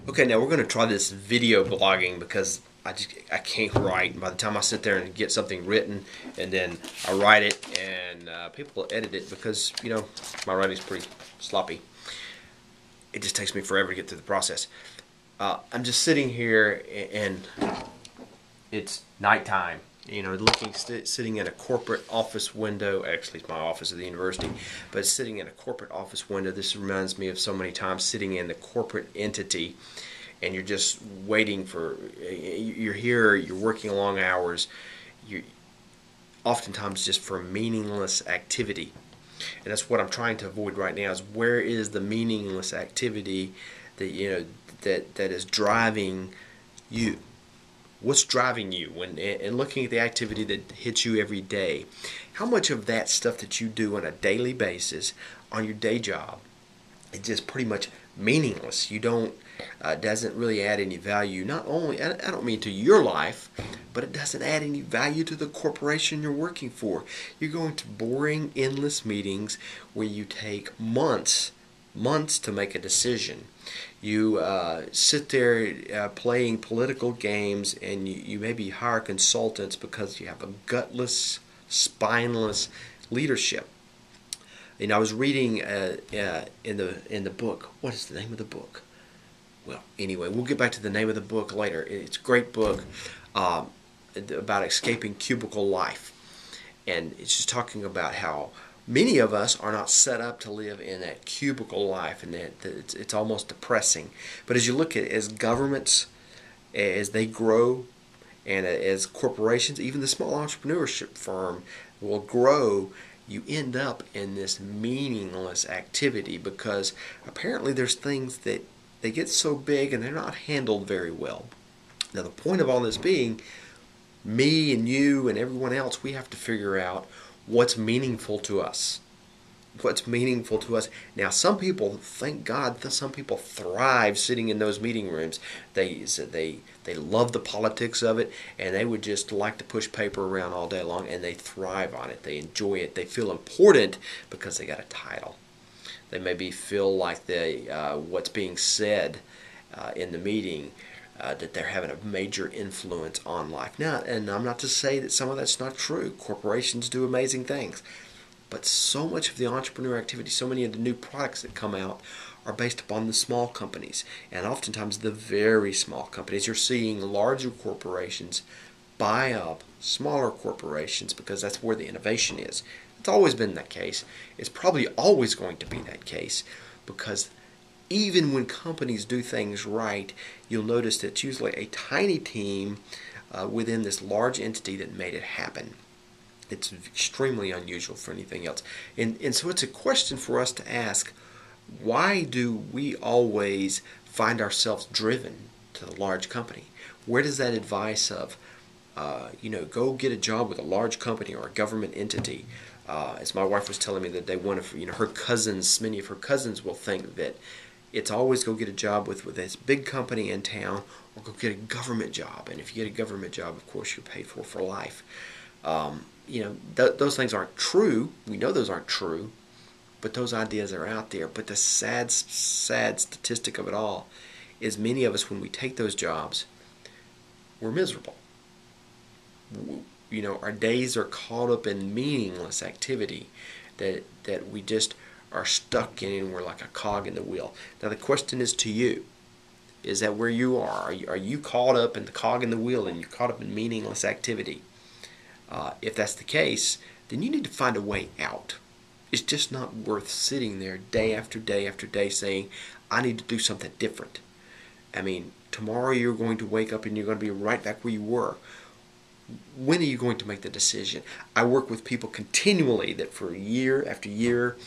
Okay, now we're going to try this video blogging because I can't write. And by the time I sit there and get something written, and then I write it, and people edit it because my writing's pretty sloppy. It just takes me forever to get through the process. I'm just sitting here and it's nighttime. Sitting in a corporate office window. Actually, it's my office at the university, but sitting in a corporate office window. This reminds me of so many times sitting in the corporate entity, and you're just waiting for. You're here. You're working long hours. You oftentimes just for meaningless activity, and that's what I'm trying to avoid right now. Is where is the meaningless activity that that is driving you? What's driving you and looking at the activity that hits you every day? How much of that stuff that you do on a daily basis on your day job is just pretty much meaningless? You don't doesn't really add any value. Not only I don't mean to your life, but it doesn't add any value to the corporation you're working for. You're going to boring, endless meetings where you take months to make a decision. You sit there playing political games, and you maybe hire consultants because you have a gutless, spineless leadership. And I was reading in the book. What is the name of the book? Well, anyway, we'll get back to the name of the book later. It's a great book about escaping cubicle life, and it's just talking about how many of us are not set up to live in that cubicle life, and that it's almost depressing. But as you look at as governments, as they grow, and as corporations, even the small entrepreneurship firm will grow, you end up in this meaningless activity because apparently there's things that they get so big and they're not handled very well. Now the point of all this being, me and you and everyone else, we have to figure out what's meaningful to us. What's meaningful to us. Now, some people, thank God, some people thrive sitting in those meeting rooms. They love the politics of it, and they would just like to push paper around all day long, and they thrive on it. They enjoy it. They feel important because they got a title. They maybe feel like what's being said in the meeting, that they're having a major influence on life. Now, and I'm not to say that some of that's not true. Corporations do amazing things. But so much of the entrepreneur activity, so many of the new products that come out are based upon the small companies. And oftentimes the very small companies. You're seeing larger corporations buy up smaller corporations because that's where the innovation is. It's always been that case. It's probably always going to be that case because even when companies do things right, you'll notice that it's usually a tiny team within this large entity that made it happen. It's extremely unusual for anything else. And so it's a question for us to ask, why do we always find ourselves driven to the large company? Where does that advice of, go get a job with a large company or a government entity? As my wife was telling me that her cousins, many of her cousins will think that it's always go get a job with this big company in town or go get a government job. And if you get a government job, of course, you're paid for life. Those things aren't true. We know those aren't true, but those ideas are out there. But the sad statistic of it all is many of us, when we take those jobs, we're miserable. Our days are caught up in meaningless activity that we just are stuck in, and we're like a cog in the wheel. Now the question is to you, is that where you are? Are you caught up in the cog in the wheel and you're caught up in meaningless activity? If that's the case, then you need to find a way out. It's just not worth sitting there day after day after day saying, I need to do something different. I mean, tomorrow you're going to wake up and you're going to be right back where you were. When are you going to make the decision? I work with people continually that for year after year,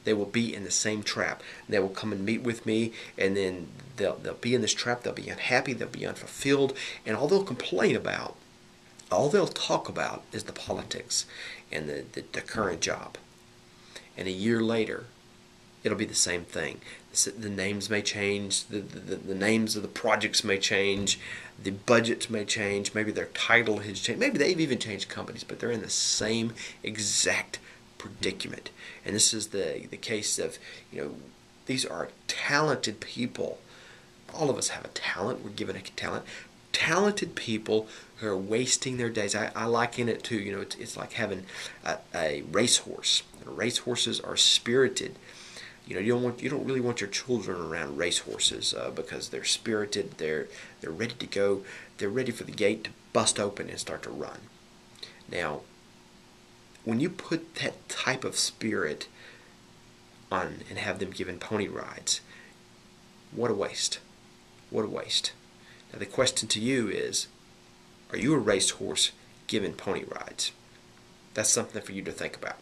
they will be in the same trap. They will come and meet with me, and then they'll be in this trap. They'll be unhappy. They'll be unfulfilled. And all they'll complain about, all they'll talk about is the politics and the current job. And a year later, it'll be the same thing. The names may change, the names of the projects may change, the budgets may change, maybe their title has changed, maybe they've even changed companies, but they're in the same exact predicament. And this is the case of, these are talented people all of us have a talent. We're given a talent. Talented people who are wasting their days. I liken it to, it's like having a racehorse. Racehorses are spirited. You don't really want your children around racehorses because they're spirited. They're ready to go. They're ready for the gate to bust open and start to run. Now, when you put that type of spirit on and have them given pony rides, what a waste. What a waste. Now the question to you is, are you a racehorse given pony rides? That's something for you to think about.